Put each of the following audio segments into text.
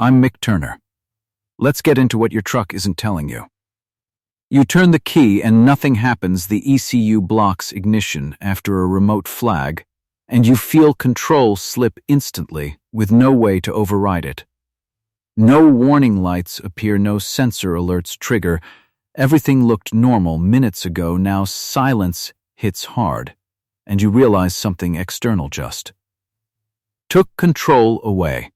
I'm Mick Turner. Let's get into what your truck isn't telling you. You turn the key and nothing happens. The ECU blocks ignition after a remote flag, and you feel control slip instantly with no way to override it. No warning lights appear, no sensor alerts trigger. Everything looked normal minutes ago. Now silence hits hard, and you realize something external just took control away.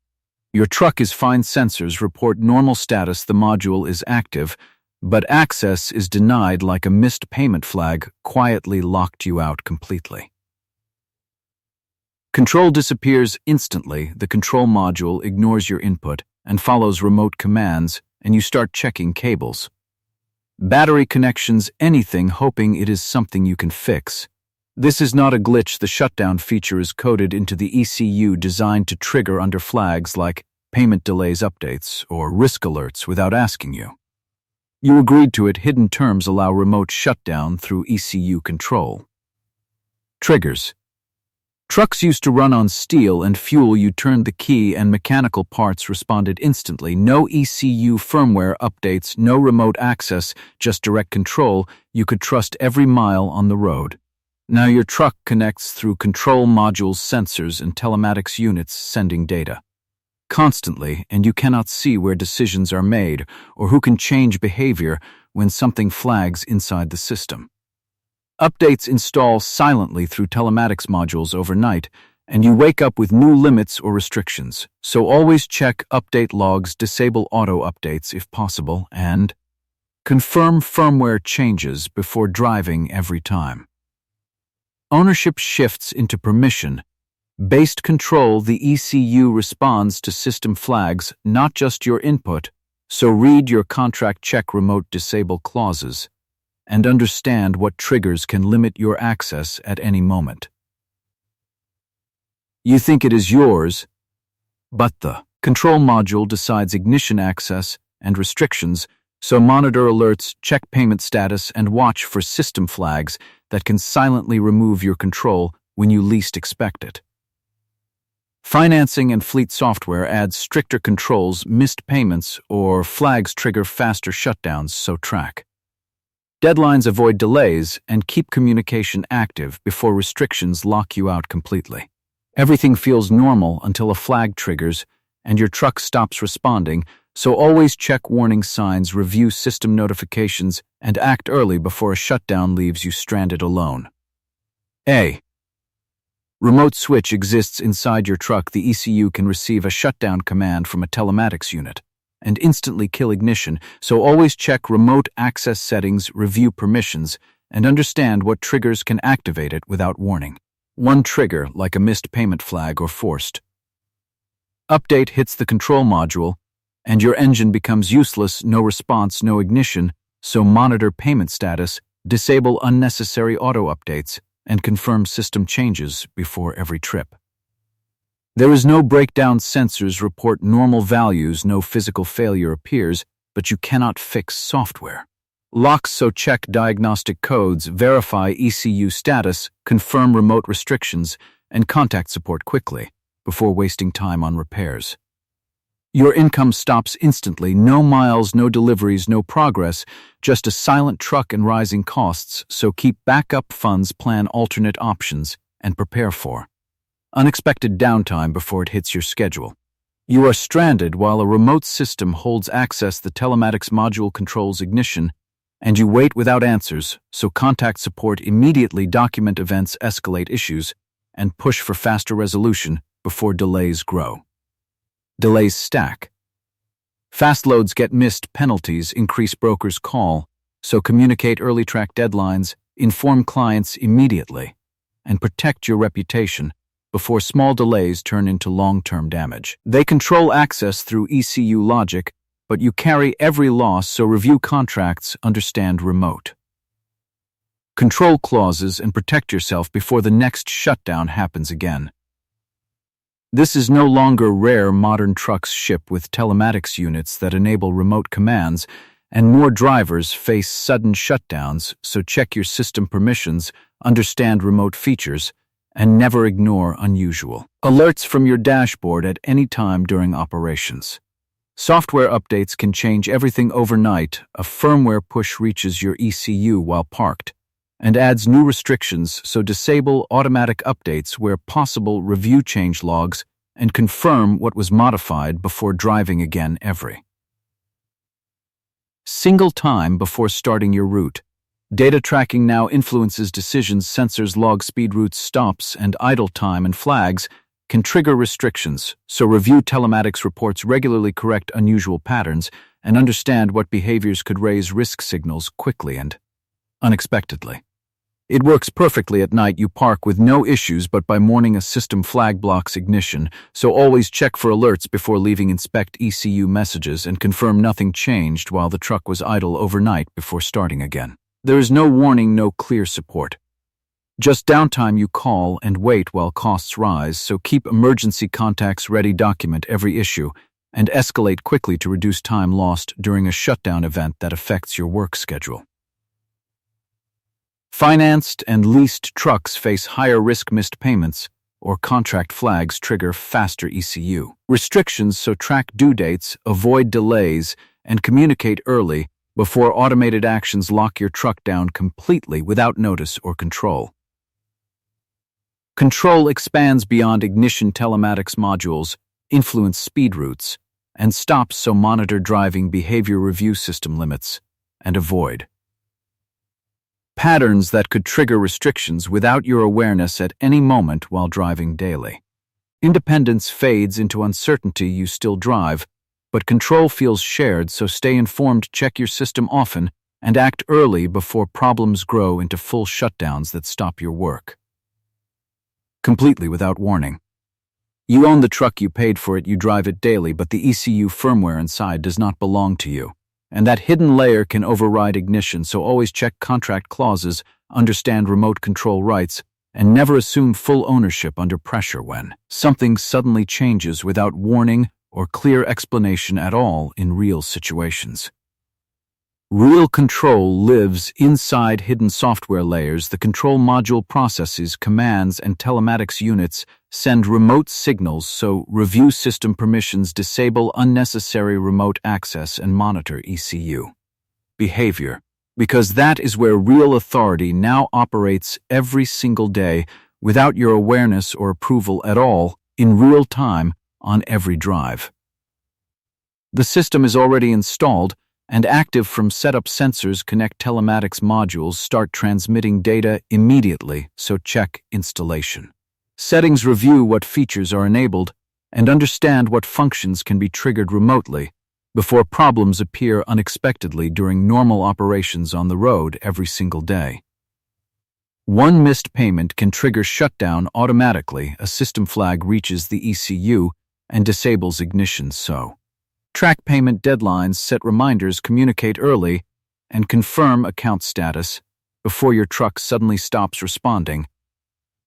Your truck is fine. Sensors report normal status. The module is active, but access is denied like a missed payment flag quietly locked you out completely. Control disappears instantly. The control module ignores your input and follows remote commands, and you start checking cables, battery connections, anything, hoping it is something you can fix. This is not a glitch. The shutdown feature is coded into the ECU, designed to trigger under flags like payment delays, updates, or risk alerts without asking you. You agreed to it. Hidden terms allow remote shutdown through ECU control. Triggers. Trucks used to run on steel and fuel. You turned the key and mechanical parts responded instantly. No ECU firmware updates, no remote access, just direct control. You could trust every mile on the road. Now your truck connects through control modules, sensors, and telematics units, sending data constantly, and you cannot see where decisions are made or who can change behavior when something flags inside the system. Updates install silently through telematics modules overnight, and you wake up with new limits or restrictions. So always check update logs, disable auto updates if possible, and confirm firmware changes before driving every time. Ownership shifts into permission-based control. The ECU responds to system flags, not just your input, so read your contract, check remote disable clauses, and understand what triggers can limit your access at any moment. You think it is yours, but the control module decides ignition access and restrictions, so monitor alerts, check payment status, and watch for system flags that can silently remove your control when you least expect it. Financing and fleet software adds stricter controls. Missed payments or flags trigger faster shutdowns, so track deadlines, avoid delays, and keep communication active before restrictions lock you out completely. Everything feels normal until a flag triggers and your truck stops responding, so always check warning signs, review system notifications, and act early before a shutdown leaves you stranded alone. A remote switch exists inside your truck. The ECU can receive a shutdown command from a telematics unit and instantly kill ignition, so always check remote access settings, review permissions, and understand what triggers can activate it without warning. One trigger, like a missed payment flag or forced update, hits the control module, and your engine becomes useless. No response, no ignition, so monitor payment status, disable unnecessary auto updates, and confirm system changes before every trip. There is no breakdown. Sensors report normal values. No physical failure appears, but you cannot fix software locks, so check diagnostic codes, verify ECU status, confirm remote restrictions, and contact support quickly before wasting time on repairs. Your income stops instantly. No miles, no deliveries, no progress, just a silent truck and rising costs, so keep backup funds, plan alternate options, and prepare for unexpected downtime before it hits your schedule. You are stranded while a remote system holds access. The telematics module controls ignition, and you wait without answers, so contact support immediately, document events, escalate issues, and push for faster resolution before delays grow. Delays stack. Fast loads get missed, penalties increase, brokers call, so communicate early, track deadlines, inform clients immediately, and protect your reputation before small delays turn into long-term damage. They control access through ECU logic, but you carry every loss, so review contracts, understand remote control clauses, and protect yourself before the next shutdown happens again. This is no longer rare. Modern trucks ship with telematics units that enable remote commands, and more drivers face sudden shutdowns, so check your system permissions, understand remote features, and never ignore unusual alerts from your dashboard at any time during operations. Software updates can change everything overnight. A firmware push reaches your ECU while parked and adds new restrictions, so disable automatic updates where possible, review change logs, and confirm what was modified before driving again every single time before starting your route. Data tracking now influences decisions. Sensors log speed, routes, stops, and idle time, and flags can trigger restrictions, so review telematics reports regularly, correct unusual patterns, and understand what behaviors could raise risk signals quickly and unexpectedly. It works perfectly at night. You park with no issues, but by morning a system flag blocks ignition, so always check for alerts before leaving. Inspect ECU messages and confirm nothing changed while the truck was idle overnight before starting again. There is no warning, no clear support. Just downtime. You call and wait while costs rise, so keep emergency contacts ready, document every issue, and escalate quickly to reduce time lost during a shutdown event that affects your work schedule. Financed and leased trucks face higher risk. Missed payments or contract flags trigger faster ECU restrictions, so track due dates, avoid delays, and communicate early before automated actions lock your truck down completely without notice or control. Control expands beyond ignition. Telematics modules influence speed, routes, and stops, so monitor driving behavior, review system limits, and avoid patterns that could trigger restrictions without your awareness at any moment while driving daily. Independence fades into uncertainty. You still drive, but control feels shared, so stay informed, check your system often, and act early before problems grow into full shutdowns that stop your work completely without warning. You own the truck, you paid for it, you drive it daily, but the ECU firmware inside does not belong to you. And that hidden layer can override ignition, so always check contract clauses, understand remote control rights, and never assume full ownership under pressure when something suddenly changes without warning or clear explanation at all in real situations. Real control lives inside hidden software layers. The control module processes commands, and telematics units send remote signals, so review system permissions, disable unnecessary remote access, and monitor ECU behavior, because that is where real authority now operates every single day without your awareness or approval at all, in real time on every drive. The system is already installed and active from setup. Sensors connect telematics modules, start transmitting data immediately, so check installation settings, review what features are enabled, and understand what functions can be triggered remotely before problems appear unexpectedly during normal operations on the road every single day. One missed payment can trigger shutdown automatically. A system flag reaches the ECU and disables ignition, so track payment deadlines, set reminders, communicate early, and confirm account status before your truck suddenly stops responding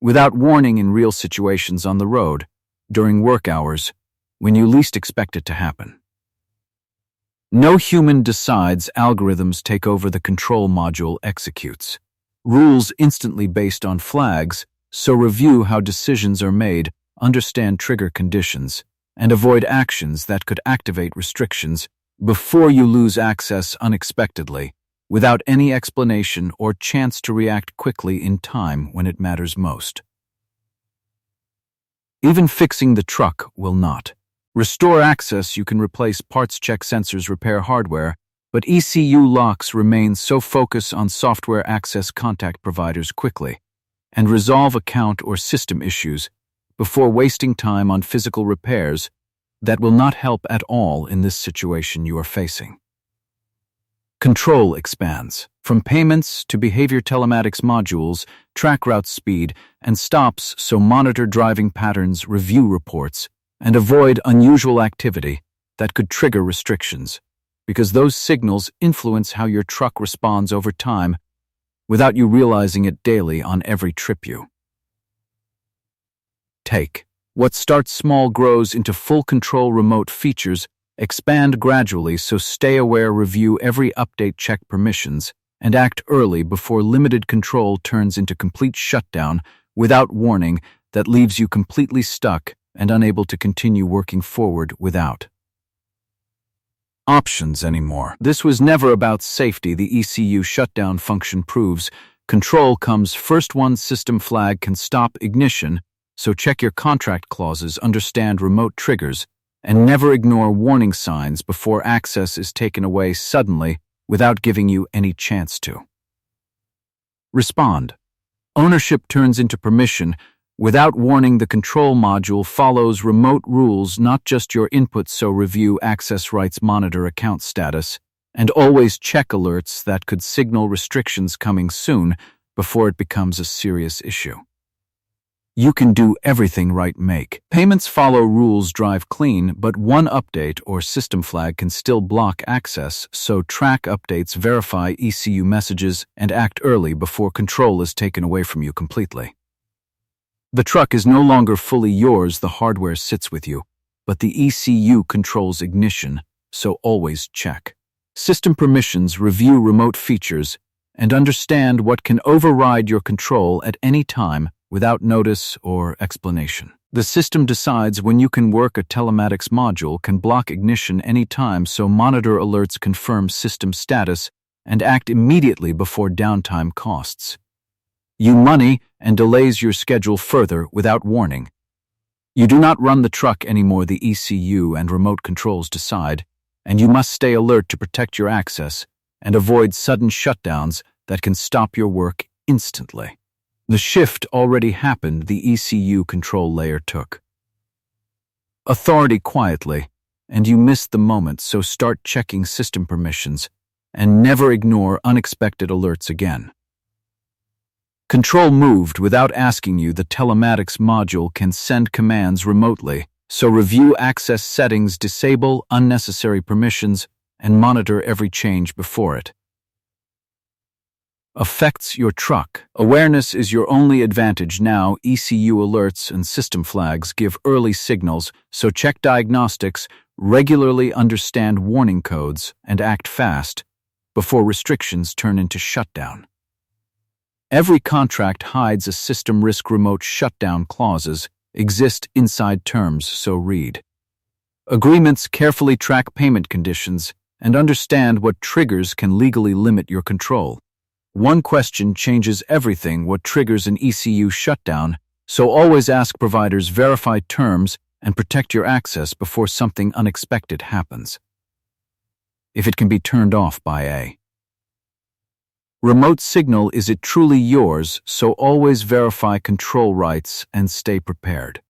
without warning in real situations on the road during work hours when you least expect it to happen. No human decides, algorithms take over. The control module executes rules instantly based on flags, so review how decisions are made, understand trigger conditions, and avoid actions that could activate restrictions before you lose access unexpectedly, without any explanation or chance to react quickly in time when it matters most. Even fixing the truck will not restore access. You can replace parts, check sensors, repair hardware, but ECU locks remain, so focus on software access, contact providers quickly, and resolve account or system issues before wasting time on physical repairs that will not help at all in this situation you are facing. Control expands from payments to behavior. Telematics modules track route, speed, and stops, so monitor driving patterns, review reports, and avoid unusual activity that could trigger restrictions, because those signals influence how your truck responds over time without you realizing it daily on every trip you take. What starts small grows into full control. Remote features expand gradually, so stay aware, review every update, check permissions, and act early before limited control turns into complete shutdown without warning that leaves you completely stuck and unable to continue working forward without options anymore. This was never about safety. The ECU shutdown function proves control comes first. One system flag can stop ignition, so check your contract clauses, understand remote triggers, and never ignore warning signs before access is taken away suddenly without giving you any chance to. Respond. Ownership turns into permission. Without warning, the control module follows remote rules, not just your input, so review access rights, monitor account status, and always check alerts that could signal restrictions coming soon before it becomes a serious issue. You can do everything right. Make payments, follow rules, drive clean, but one update or system flag can still block access, so track updates, verify ECU messages, and act early before control is taken away from you completely. The truck is no longer fully yours. The hardware sits with you, but the ECU controls ignition, so always check system permissions, review remote features, and understand what can override your control at any time without notice or explanation. The system decides when you can work. A telematics module can block ignition anytime, so monitor alerts, confirm system status, and act immediately before downtime costs you money and delays your schedule further without warning. You do not run the truck anymore. The ECU and remote controls decide, and you must stay alert to protect your access and avoid sudden shutdowns that can stop your work instantly. The shift already happened. The ECU control layer took authority quietly, and you missed the moment, so start checking system permissions and never ignore unexpected alerts again. Control moved without asking you. The telematics module can send commands remotely, so review access settings, disable unnecessary permissions, and monitor every change before it affects your truck. Awareness is your only advantage now. ECU alerts and system flags give early signals, so check diagnostics, regularly understand warning codes, and act fast before restrictions turn into shutdown. Every contract hides a system risk. Remote shutdown clauses exist inside terms, so read agreements, carefully track payment conditions, and understand what triggers can legally limit your control. One question changes everything: what triggers an ECU shutdown, so always ask providers, verify terms, and protect your access before something unexpected happens. If it can be turned off by a remote signal, is it truly yours? So always verify control rights and stay prepared.